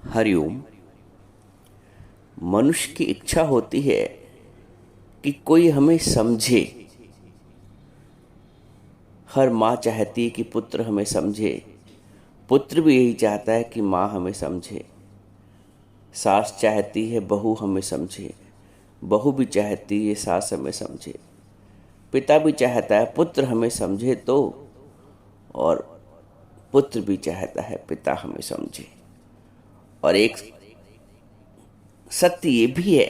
हरिओम। मनुष्य की इच्छा होती है कि कोई हमें समझे। हर माँ चाहती है कि पुत्र हमें समझे। पुत्र भी यही चाहता है कि माँ हमें समझे। सास चाहती है बहू हमें समझे। बहू भी चाहती है सास हमें समझे। पिता भी चाहता है पुत्र हमें समझे और पुत्र भी चाहता है पिता हमें समझे। और एक सत्य ये भी है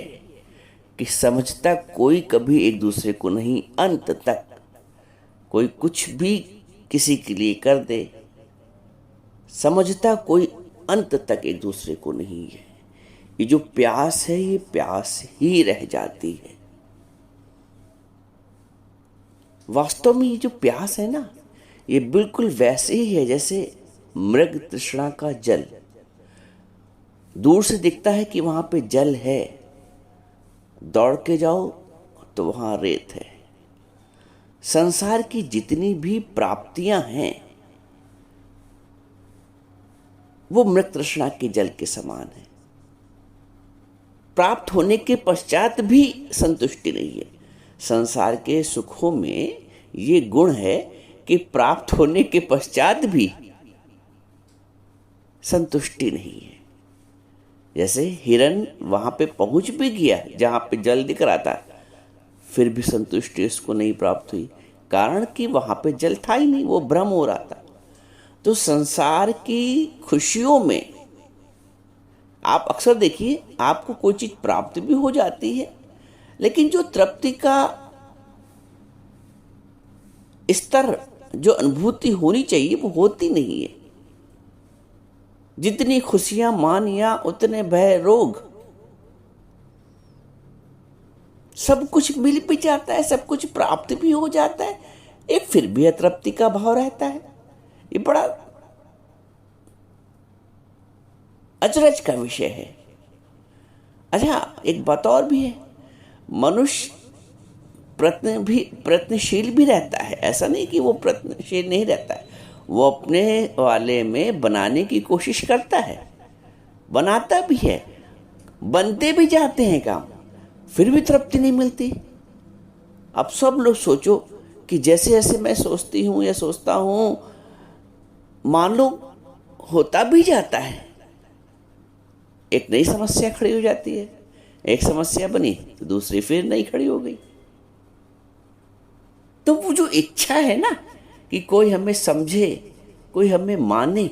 कि समझता कोई कभी एक दूसरे को नहीं, अंत तक। कोई कुछ भी किसी के लिए कर दे, समझता कोई अंत तक एक दूसरे को नहीं है। ये जो प्यास है, ये प्यास ही रह जाती है। वास्तव में ये जो प्यास है ना, ये बिल्कुल वैसे ही है जैसे मृग तृष्णा का जल। दूर से दिखता है कि वहां पे जल है, दौड़ के जाओ तो वहां रेत है। संसार की जितनी भी प्राप्तियां हैं वो मृग तृष्णा के जल के समान है। प्राप्त होने के पश्चात भी संतुष्टि नहीं है। संसार के सुखों में ये गुण है कि प्राप्त होने के पश्चात भी संतुष्टि नहीं है। जैसे हिरन वहां पे पहुंच भी गया जहां पे जल दिख रहा था, फिर भी संतुष्टि उसको नहीं प्राप्त हुई, कारण कि वहां पे जल था ही नहीं, वो भ्रम हो रहा था। तो संसार की खुशियों में आप अक्सर देखिए, आपको कोई चीज प्राप्त भी हो जाती है, लेकिन जो तृप्ति का स्तर, जो अनुभूति होनी चाहिए, वो होती नहीं है। जितनी खुशियां मानिया उतने भय रोग। सब कुछ मिल भी जाता है, सब कुछ प्राप्त भी हो जाता है, एक फिर भी अतृप्ति का भाव रहता है। ये बड़ा अचरज का विषय है। अच्छा, एक बात और भी है, मनुष्य प्रयत्नशील भी रहता है। ऐसा नहीं कि वो प्रयत्नशील नहीं रहता है, वो अपने वाले में बनाने की कोशिश करता है, बनाता भी है, बनते भी जाते हैं काम, फिर भी तृप्ति नहीं मिलती। अब सब लोग सोचो कि जैसे जैसे मैं सोचती हूं या सोचता हूं, मान लो होता भी जाता है, एक नई समस्या खड़ी हो जाती है। एक समस्या बनी तो दूसरी फिर नई खड़ी हो गई। तो वो जो इच्छा है ना कि कोई हमें समझे, कोई हमें माने,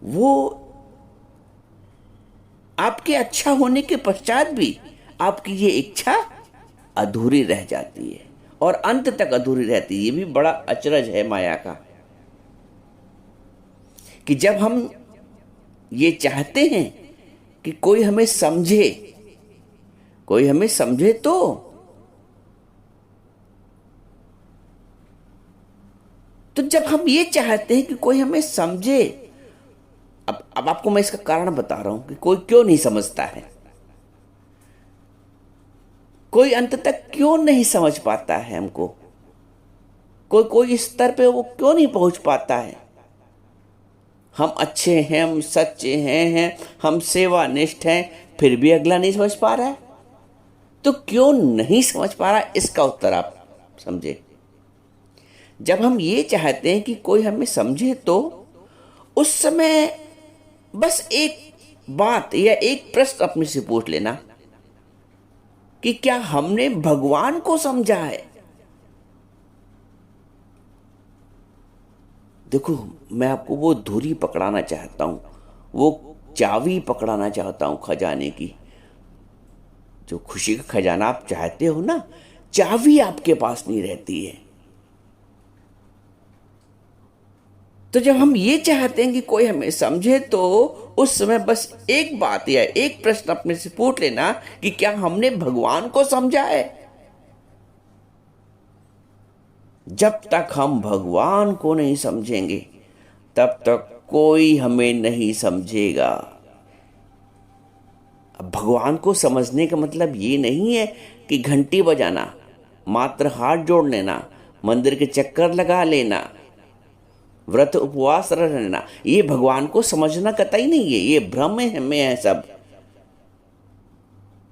वो आपके अच्छा होने के पश्चात भी आपकी ये इच्छा अधूरी रह जाती है और अंत तक अधूरी रहती है। ये भी बड़ा अचरज है माया का कि जब हम ये चाहते हैं कि कोई हमें समझे, कोई हमें समझे तो जब हम ये चाहते हैं कि कोई हमें समझे, अब आपको मैं इसका कारण बता रहा हूं कि कोई क्यों नहीं समझता है, कोई अंत तक क्यों नहीं समझ पाता है हमको, कोई स्तर पे वो क्यों नहीं पहुंच पाता है। हम अच्छे हैं, हम सच्चे हैं, हम सेवानिष्ठ हैं, फिर भी अगला नहीं समझ पा रहा है। तो क्यों नहीं समझ पा रहा, इसका उत्तर आप समझे। जब हम ये चाहते हैं कि कोई हमें समझे तो उस समय बस एक बात या एक प्रश्न अपने से पूछ लेना कि क्या हमने भगवान को समझा है। देखो, मैं आपको वो धुरी पकड़ाना चाहता हूं, वो चाबी पकड़ाना चाहता हूं खजाने की। जो खुशी का खजाना आप चाहते हो ना, चाबी आपके पास नहीं रहती है। तो जब हम ये चाहते हैं कि कोई हमें समझे तो उस समय बस एक बात या एक प्रश्न अपने से पूछ लेना कि क्या हमने भगवान को समझा है। जब तक हम भगवान को नहीं समझेंगे तब तक कोई हमें नहीं समझेगा। अब भगवान को समझने का मतलब ये नहीं है कि घंटी बजाना, मात्र हाथ जोड़ लेना, मंदिर के चक्कर लगा लेना, व्रत उपवास रहना, ये भगवान को समझना कतई नहीं है, ये भ्रम है हमें है सब,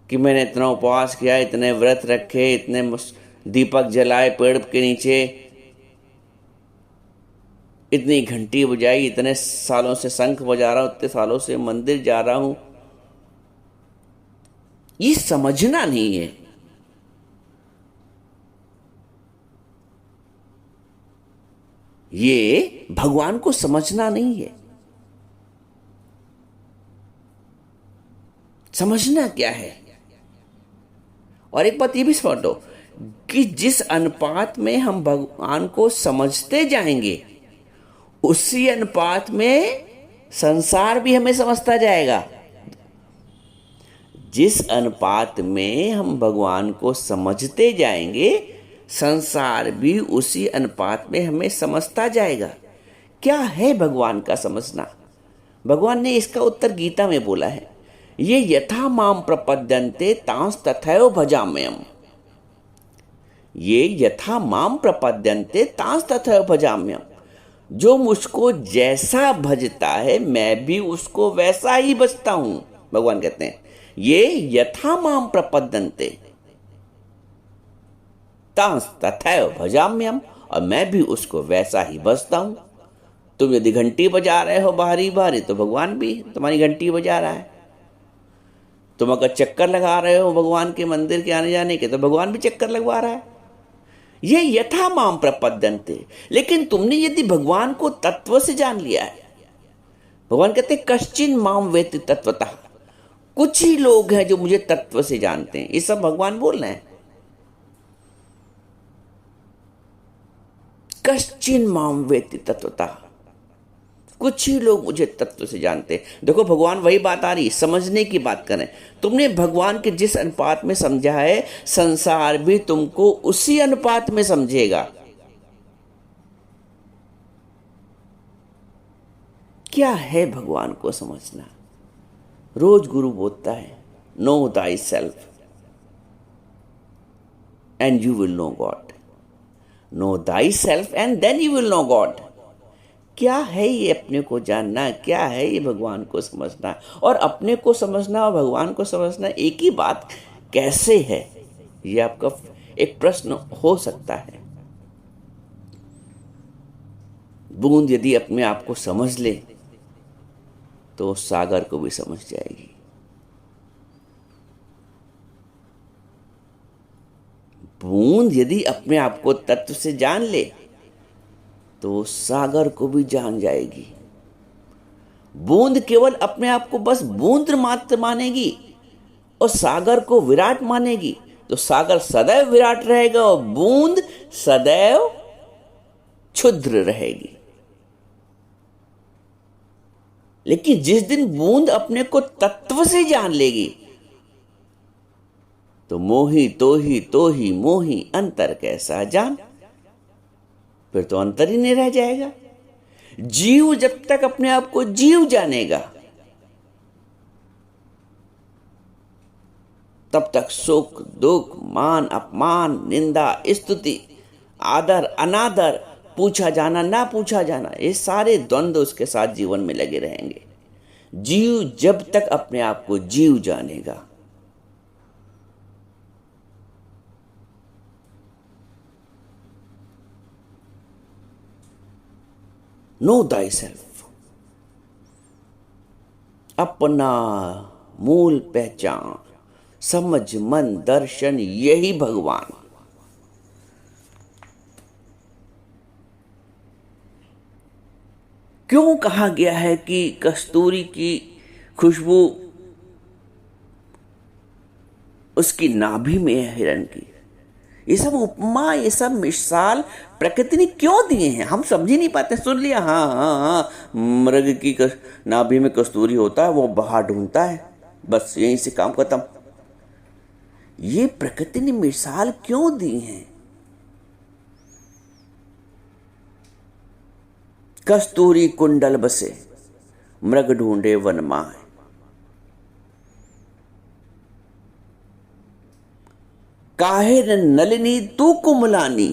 कि मैंने इतना उपवास किया, इतने व्रत रखे, इतने दीपक जलाए पेड़ के नीचे, इतनी घंटी बजाई, इतने सालों से शंख बजा रहा हूं, इतने सालों से मंदिर जा रहा हूं, ये समझना नहीं है। ये भगवान को समझना नहीं है। समझना क्या है? और एक बात ये भी समझो कि जिस अनुपात में हम भगवान को समझते जाएंगे, उसी अनुपात में संसार भी हमें समझता जाएगा। जिस अनुपात में हम भगवान को समझते जाएंगे, संसार भी उसी अनुपात में हमें समझता जाएगा। क्या है भगवान का समझना? भगवान ने इसका उत्तर गीता में बोला है, ये यथा माम प्रपद्यन्ते तांस तथैव भजाम्यहम्। ये यथा माम प्रपद्यन्ते तांस तथैव भजाम्यहम्। जो मुझको जैसा भजता है मैं भी उसको वैसा ही भजता हूं। भगवान कहते हैं ये यथा माम प्रपद्यन्ते तांस तथैव भजाम्यहम्, और मैं भी उसको वैसा ही भजता हूं। तुम यदि घंटी बजा रहे हो बाहरी बाहरी, तो भगवान भी तुम्हारी घंटी बजा रहा है। तुम अगर चक्कर लगा रहे हो भगवान के मंदिर के आने जाने के, तो भगवान भी चक्कर लगवा रहा है। ये यथा माम प्रपद्यन्ते। लेकिन तुमने यदि भगवान को तत्व से जान लिया है, भगवान कहते हैं कश्चिन माम वेत्ति तत्वतः। कुछ ही लोग हैं जो मुझे तत्व से जानते हैं। ये सब भगवान बोल रहे हैं, कश्चिन माम वेत्ति तत्वतः। कुछ ही लोग मुझे तत्व से जानते हैं। देखो भगवान वही बात आ रही, समझने की बात करें। तुमने भगवान के जिस अनुपात में समझा है, संसार भी तुमको उसी अनुपात में समझेगा। क्या है भगवान को समझना? रोज गुरु बोलता है, know thyself and you will know God. Know thyself and then you will know God. क्या है ये अपने को जानना? क्या है ये भगवान को समझना? और अपने को समझना और भगवान को समझना एक ही बात कैसे है? ये आपका एक प्रश्न हो सकता है। बूंद यदि अपने आप को समझ ले तो सागर को भी समझ जाएगी। बूंद यदि अपने आप को तत्व से जान ले तो सागर को भी जान जाएगी। बूंद केवल अपने आप को बस बूंद मात्र मानेगी और सागर को विराट मानेगी, तो सागर सदैव विराट रहेगा और बूंद सदैव क्षुद्र रहेगी। लेकिन जिस दिन बूंद अपने को तत्व से जान लेगी, तो मोही तो ही मोही अंतर कैसा जान। फिर तो अंतर ही नहीं रह जाएगा। जीव जब तक अपने आप को जीव जानेगा, तब तक सुख दुख मान अपमान निंदा स्तुति आदर अनादर, पूछा जाना ना पूछा जाना, ये सारे द्वंद्व उसके साथ जीवन में लगे रहेंगे। जीव जब तक अपने आप को जीव जानेगा, नो दाई सेल्फ, अपना मूल पहचान समझ मन दर्शन, यही भगवान। क्यों कहा गया है कि कस्तूरी की खुशबू उसकी नाभि में है हिरण की? ये सब उपमा, ये सब मिसाल प्रकृति ने क्यों दिए हैं? हम समझ ही नहीं पाते। सुन लिया, हाँ हाँ हाँ, मृग की नाभि में कस्तूरी होता है, वो बाहर ढूंढता है, बस यहीं से काम खत्म। ये प्रकृति ने मिसाल क्यों दी हैं? कस्तूरी कुंडल बसे मृग ढूंढे वन माहे, काहे न नलिनी तू कुमलानी,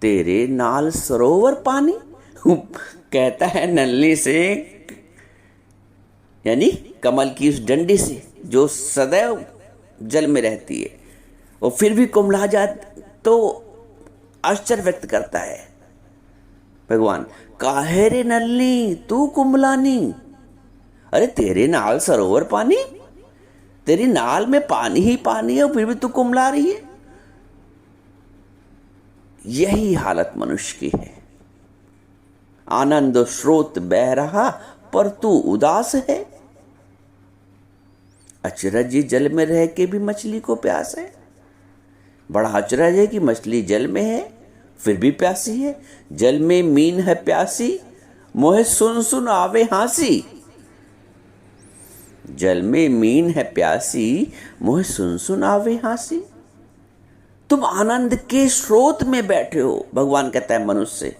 तेरे नाल सरोवर पानी। कहता है नल्ली से, यानी कमल की उस डंडी से जो सदैव जल में रहती है, और फिर भी कुम्भला जाए तो आश्चर्य व्यक्त करता है भगवान, काहे रे नल्ली तू कुम्भलानी। अरे तेरे नाल सरोवर पानी, तेरी नाल में पानी ही पानी है और फिर भी तू कुम्भला रही है। यही हालत मनुष्य की है। आनंद स्रोत बह रहा पर तू उदास है। अचरज जल में रह के भी मछली को प्यास है। बड़ा अचरज है कि मछली जल में है फिर भी प्यासी है। जल में मीन है प्यासी, मोहे सुन सुन आवे हांसी। जल में मीन है प्यासी, मोहे सुन सुन आवे हांसी। तुम आनंद के स्रोत में बैठे हो, भगवान कहता है मनुष्य से,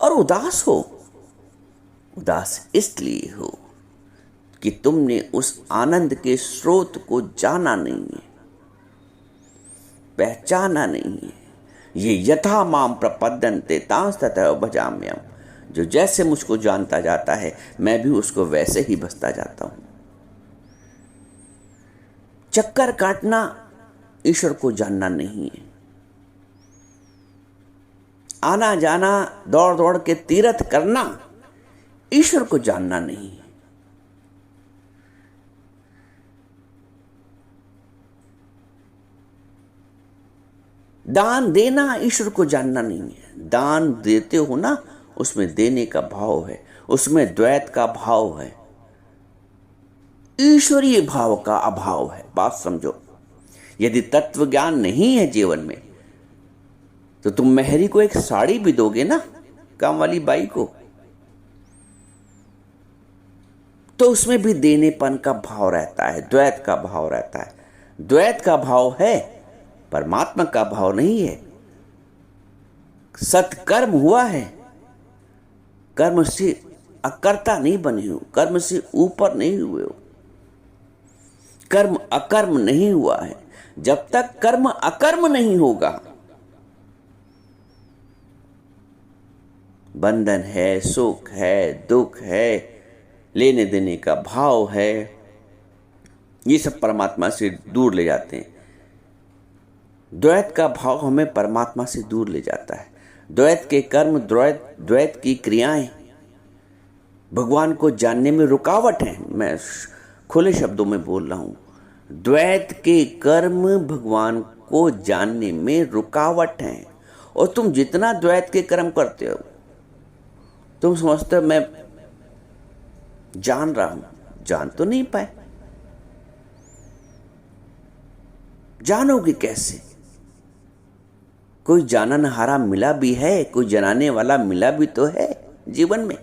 और उदास हो। उदास इसलिए हो कि तुमने उस आनंद के स्रोत को जाना नहीं है, पहचाना नहीं है। ये यथा माम प्रपद्यन्ते तांस तथैव भजाम्यहम्। जो जैसे मुझको जानता जाता है मैं भी उसको वैसे ही बसता जाता हूं। चक्कर काटना ईश्वर को जानना नहीं है। आना जाना दौड़ दौड़ के तीर्थ करना ईश्वर को जानना नहीं है। दान देना ईश्वर को जानना नहीं है। दान देते हो ना, उसमें देने का भाव है, उसमें द्वैत का भाव है, ईश्वरीय भाव का अभाव है। बात समझो। यदि तत्व ज्ञान नहीं है जीवन में तो तुम मेहरी को एक साड़ी भी दोगे ना, काम वाली बाई को, तो उसमें भी देनेपन का भाव रहता है, द्वैत का भाव रहता है। द्वैत का भाव है, परमात्मा का भाव नहीं है। सत्कर्म हुआ है, कर्म से अकर्ता नहीं बने हो, कर्म से ऊपर नहीं हुए हो, कर्म अकर्म नहीं हुआ है। जब तक कर्म अकर्म नहीं होगा, बंधन है, सुख है, दुख है, लेने देने का भाव है, ये सब परमात्मा से दूर ले जाते हैं। द्वैत का भाव हमें परमात्मा से दूर ले जाता है। द्वैत के कर्म, द्वैत की क्रियाएं भगवान को जानने में रुकावट है। मैं खुले शब्दों में बोल रहा हूं, द्वैत के कर्म भगवान को जानने में रुकावट है। और तुम जितना द्वैत के कर्म करते हो, तुम समझते हो मैं जान रहा हूं, जान तो नहीं पाए। जानोगे कैसे? कोई जाननहारा मिला भी है, कोई जनाने वाला मिला भी तो है जीवन में।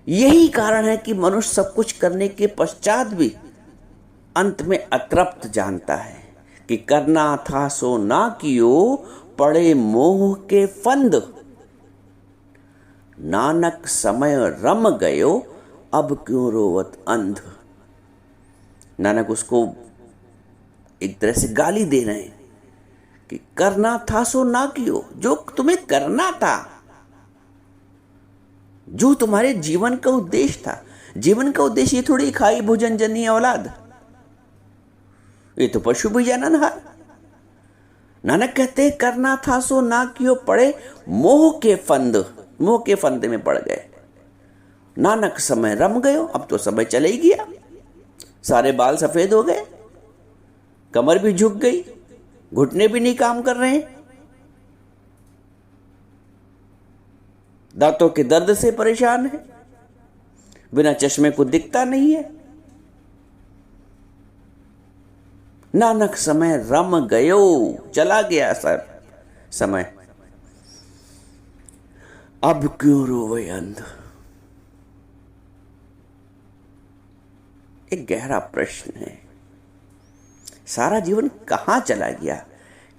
यही कारण है कि मनुष्य सब कुछ करने के पश्चात भी अंत में अतृप्त जानता है कि करना था सो ना कियो, पड़े मोह के फंद। नानक समय रम गयो, अब क्यों रोवत अंध। नानक उसको एक तरह से गाली दे रहे हैं कि करना था सो ना कियो। जो तुम्हें करना था, जो तुम्हारे जीवन का उद्देश्य था। जीवन का उद्देश्य ये थोड़ी खाई भोजन जनी औलाद, ये तो पशु भी जाननहार। नानक कहते हैं करना था सो ना कियो, पड़े मोह के फंद। मोह के फंद में पड़ गए। नानक समय रम गयो, अब तो समय चले ही गया। सारे बाल सफेद हो गए, कमर भी झुक गई, घुटने भी नहीं काम कर रहे हैं, दांतों के दर्द से परेशान है, बिना चश्मे को दिखता नहीं है। नानक समय रम गयो, चला गया सर समय, अब क्यों रोवे अंध। एक गहरा प्रश्न है। सारा जीवन कहां चला गया?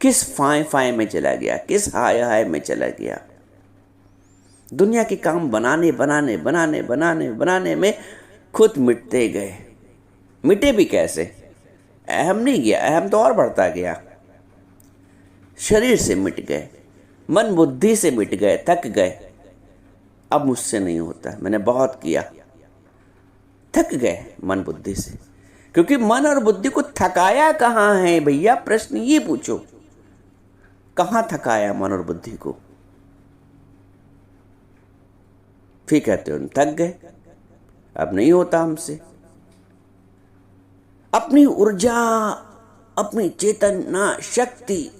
किस फाय फाय में चला गया? किस हाय हाय में चला गया? दुनिया के काम बनाने बनाने बनाने बनाने बनाने में खुद मिटते गए। मिटे भी कैसे? अहम नहीं गया, अहम तो और बढ़ता गया। शरीर से मिट गए, मन बुद्धि से मिट गए, थक गए। अब मुझसे नहीं होता, मैंने बहुत किया, थक गए मन बुद्धि से। क्योंकि मन और बुद्धि को थकाया कहाँ है भैया, प्रश्न ये पूछो, कहाँ थकाया मन और बुद्धि को? फिर कहते हो थक गए, अब नहीं होता हमसे। अपनी ऊर्जा, अपनी चेतना शक्ति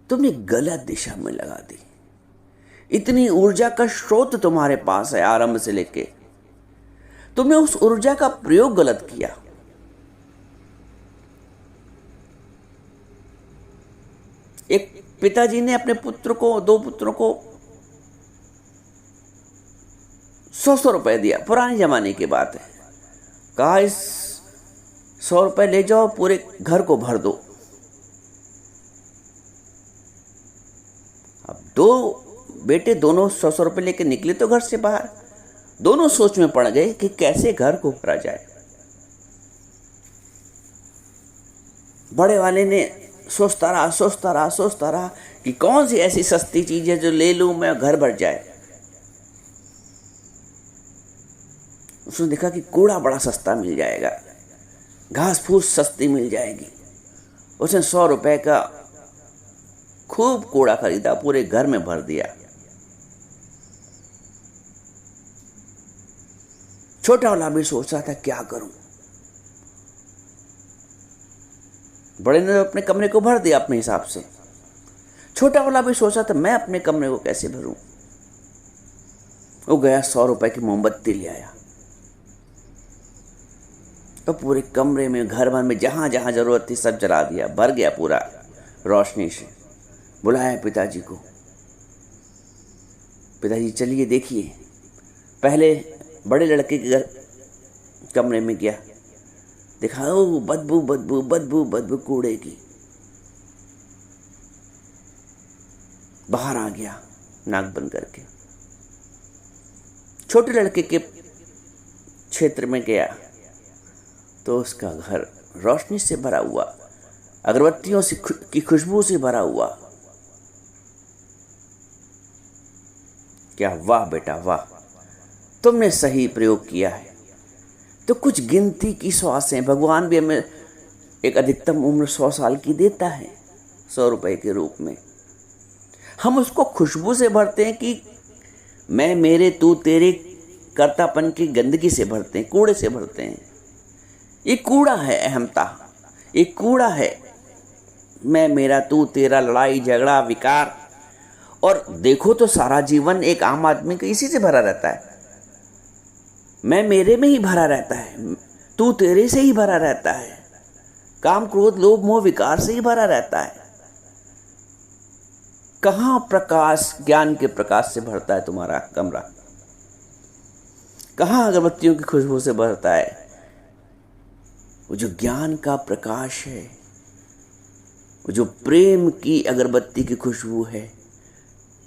तुमने गलत दिशा में लगा दी। इतनी ऊर्जा का स्रोत तुम्हारे पास है आरंभ से लेके, तुमने उस ऊर्जा का प्रयोग गलत किया। एक पिताजी ने अपने पुत्र को, 2 पुत्रों को 100 रुपए दिया, पुराने जमाने की बात है। कहा इस 100 रुपए ले जाओ, पूरे घर को भर दो। अब 2 बेटे दोनों 100 रुपए लेके निकले तो घर से बाहर, दोनों सोच में पड़ गए कि कैसे घर को भरा जाए। बड़े वाले ने सोचता रहा कि कौन सी ऐसी सस्ती चीज है जो ले लूं मैं, घर भर जाए। उसने देखा कि कूड़ा बड़ा सस्ता मिल जाएगा, घास फूस सस्ती मिल जाएगी। उसने 100 रुपए का खूब कूड़ा खरीदा, पूरे घर में भर दिया। छोटा वाला भी सोच रहा था क्या करूं। बड़े ने अपने कमरे को भर दिया अपने हिसाब से, छोटा वाला भी सोचा था मैं अपने कमरे को कैसे भरूं। वो गया 100 रुपए की मोमबत्ती ले आया, तो पूरे कमरे में, घर भर में जहां जहां जरूरत थी सब जला दिया, भर गया पूरा रोशनी से। बुलाया पिताजी को, पिताजी चलिए देखिए। पहले बड़े लड़के के घर कमरे में गया, देखा ओ बदबू बदबू बदबू बदबू कूड़े की। बाहर आ गया नाक बंद करके। छोटे लड़के के क्षेत्र में गया तो उसका घर रोशनी से भरा हुआ, अगरबत्तियों से की खुशबू से भरा हुआ। क्या वाह बेटा वाह, तुमने सही प्रयोग किया है। तो कुछ गिनती की श्वासें, भगवान भी हमें एक अधिकतम उम्र 100 साल की देता है 100 रुपए के रूप में। हम उसको खुशबू से भरते हैं कि मैं मेरे तू तेरे कर्तापन की गंदगी से भरते हैं, कूड़े से भरते हैं। ये कूड़ा है अहमता, ये कूड़ा है मैं मेरा तू तेरा, लड़ाई झगड़ा विकार। और देखो तो सारा जीवन एक आम आदमी का इसी से भरा रहता है। मैं मेरे में ही भरा रहता है, तू तेरे से ही भरा रहता है, काम क्रोध लोभ मोह विकार से ही भरा रहता है। कहां प्रकाश, ज्ञान के प्रकाश से भरता है तुम्हारा कमरा? कहां अगरबत्तियों की खुशबू से भरता है? वो जो ज्ञान का प्रकाश है, वो जो प्रेम की अगरबत्ती की खुशबू है,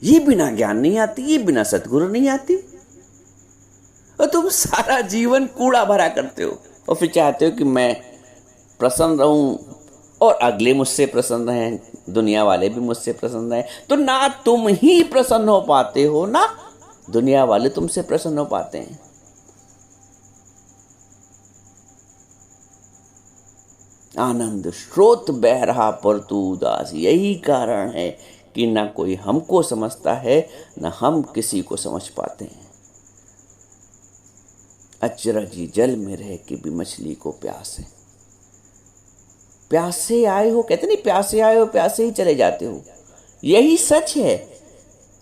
ये बिना ज्ञान नहीं आती, ये बिना सतगुरु नहीं आती। और तुम सारा जीवन कूड़ा भरा करते हो और फिर चाहते हो कि मैं प्रसन्न रहूं और अगले मुझसे प्रसन्न रहें, दुनिया वाले भी मुझसे प्रसन्न रहें। तो ना तुम ही प्रसन्न हो पाते हो, ना दुनिया वाले तुमसे प्रसन्न हो पाते हैं। आनंद स्रोत बह रहा पर तू उदास, यही कारण है कि ना कोई हमको समझता है, ना हम किसी को समझ पाते हैं। अचरजी जल में रह के भी मछली को प्यास है। प्यासे आए हो, कहते नहीं प्यासे आए हो प्यासे ही चले जाते हो। यही सच है।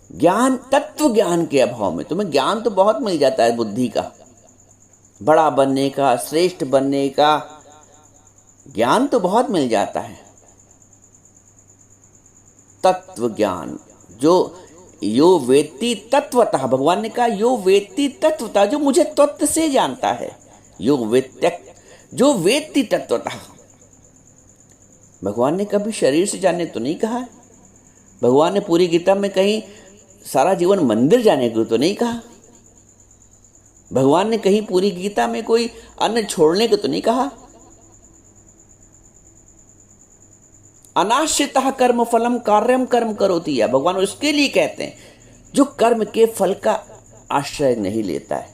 ज्ञान, तत्व ज्ञान के अभाव में तुम्हें ज्ञान तो बहुत मिल जाता है, बुद्धि का, बड़ा बनने का, श्रेष्ठ बनने का ज्ञान तो बहुत मिल जाता है। तत्व ज्ञान, जो यो वेत्ति तत्वतः, भगवान ने कहा यो वेत्ति तत्वतः, जो मुझे तत्व से जानता है। यो वेत्य, जो वेत्ति तत्वतः। भगवान ने कभी शरीर से जानने तो नहीं कहा। भगवान ने पूरी गीता में कहीं सारा जीवन मंदिर जाने को तो नहीं कहा। भगवान ने कहीं पूरी गीता में कोई अन्न छोड़ने को तो नहीं कहा। अनाश्रितः कर्म फलम कार्यम कर्म करोति, या भगवान उसके लिए कहते हैं जो कर्म के फल का आश्रय नहीं लेता है,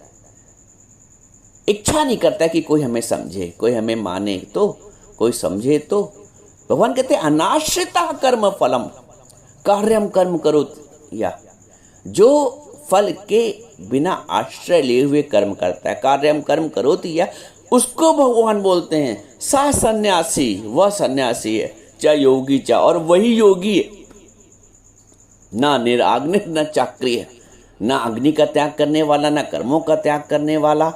इच्छा नहीं करता कि कोई हमें समझे, कोई हमें माने तो, कोई समझे तो। भगवान कहते हैं अनाश्रितः कर्म फलम कार्यम कर्म करोति, या जो फल के बिना आश्रय लिए हुए कर्म करता है, कार्यम कर्म करोति, या उसको भगवान बोलते हैं सा सन्यासी, वह सन्यासी है, चाहे योगी चाहे, और वही योगी है, ना निराग्नि न चाक्रिय, ना अग्नि का त्याग करने वाला, ना कर्मों का त्याग करने वाला,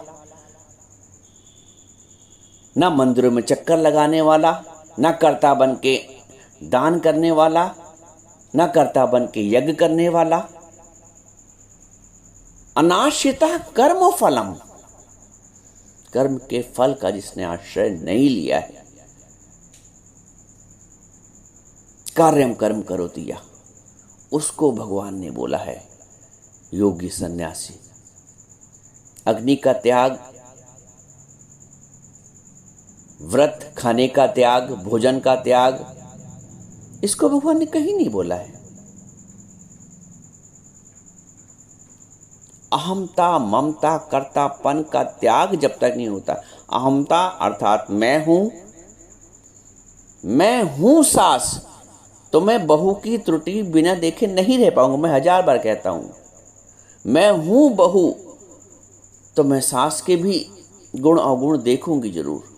ना मंदिरों में चक्कर लगाने वाला, ना कर्ता बन के दान करने वाला, ना कर्ता बन के यज्ञ करने वाला। अनाश्रितः कर्म फलम, कर्म के फल का जिसने आश्रय नहीं लिया है, कार्यम कर्म करोति, या उसको भगवान ने बोला है योगी सन्यासी। अग्नि का त्याग, व्रत खाने का त्याग, भोजन का त्याग, इसको भगवान ने कहीं नहीं बोला है। अहमता ममता कर्तापन का त्याग जब तक नहीं होता, अहमता अर्थात मैं हूं सास, तो मैं बहू की त्रुटि बिना देखे नहीं रह पाऊंगा। मैं 1000 बार कहता हूं मैं हूं बहू, तो मैं सास के भी गुण अवगुण देखूंगी जरूर।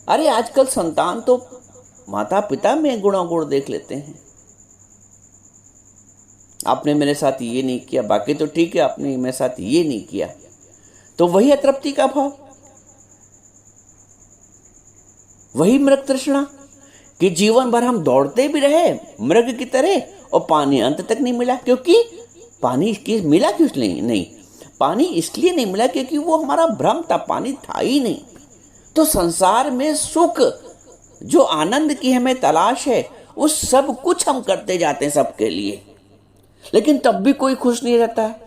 अरे आजकल संतान तो माता पिता में गुण अवगुण देख लेते हैं। आपने मेरे साथ ये नहीं किया, बाकी तो ठीक है, आपने मेरे साथ ये नहीं किया, तो वही अतृप्ति का भाव, वही मृग तृष्णा कि जीवन भर हम दौड़ते भी रहे मृग की तरह और पानी अंत तक नहीं मिला। क्योंकि पानी मिला क्यों नहीं, पानी इसलिए नहीं मिला क्योंकि वो हमारा भ्रम था, पानी था ही नहीं। तो संसार में सुख, जो आनंद की हमें तलाश है, उस सब कुछ हम करते जाते हैं सबके लिए, लेकिन तब भी कोई खुश नहीं रहता है,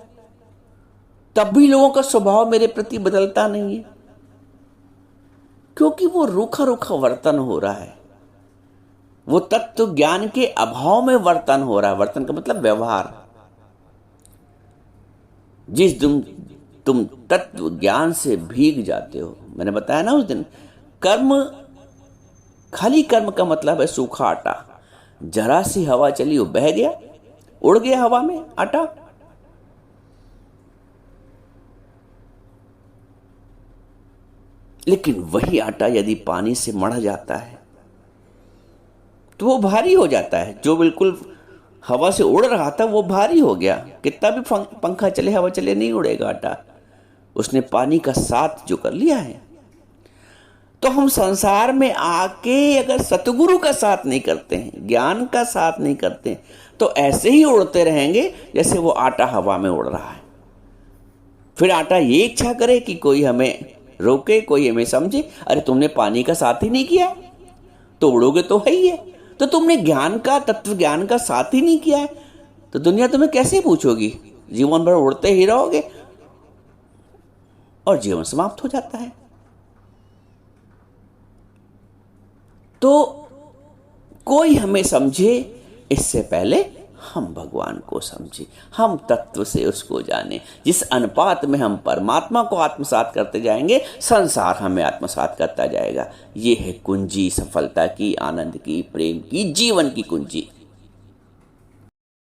तब भी लोगों का स्वभाव मेरे प्रति बदलता नहीं है, क्योंकि वो रूखा रूखा वर्तन हो रहा है, वो तत्व ज्ञान के अभाव में वर्तन हो रहा है। वर्तन का मतलब व्यवहार। जिस तुम तत्व ज्ञान से भीग जाते हो, मैंने बताया ना उस दिन, कर्म, खाली कर्म का मतलब है सूखा आटा। जरा सी हवा चली, वो बह गया, उड़ गया हवा में आटा। लेकिन वही आटा यदि पानी से मढ़ जाता है तो वो भारी हो जाता है। जो बिल्कुल हवा से उड़ रहा था वो भारी हो गया, कितना भी पंखा चले हवा चले नहीं उड़ेगा आटा, उसने पानी का साथ जो कर लिया है। तो हम संसार में आके अगर सतगुरु का साथ नहीं करते हैं, ज्ञान का साथ नहीं करते हैं, तो ऐसे ही उड़ते रहेंगे जैसे वो आटा हवा में उड़ रहा है। फिर आटा ये इच्छा करे कि कोई हमें रोके, कोई हमें समझे, अरे तुमने पानी का साथ ही नहीं किया तो उड़ोगे तो है ही है। तो तुमने ज्ञान का, तत्व ज्ञान का साथ ही नहीं किया है, तो दुनिया तुम्हें कैसे पूछोगी? जीवन भर उड़ते ही रहोगे और जीवन समाप्त हो जाता है। तो कोई हमें समझे इससे पहले हम भगवान को समझे, हम तत्व से उसको जाने। जिस अनुपात में हम परमात्मा को आत्मसात करते जाएंगे, संसार हमें आत्मसात करता जाएगा। ये है कुंजी सफलता की, आनंद की, प्रेम की, जीवन की कुंजी।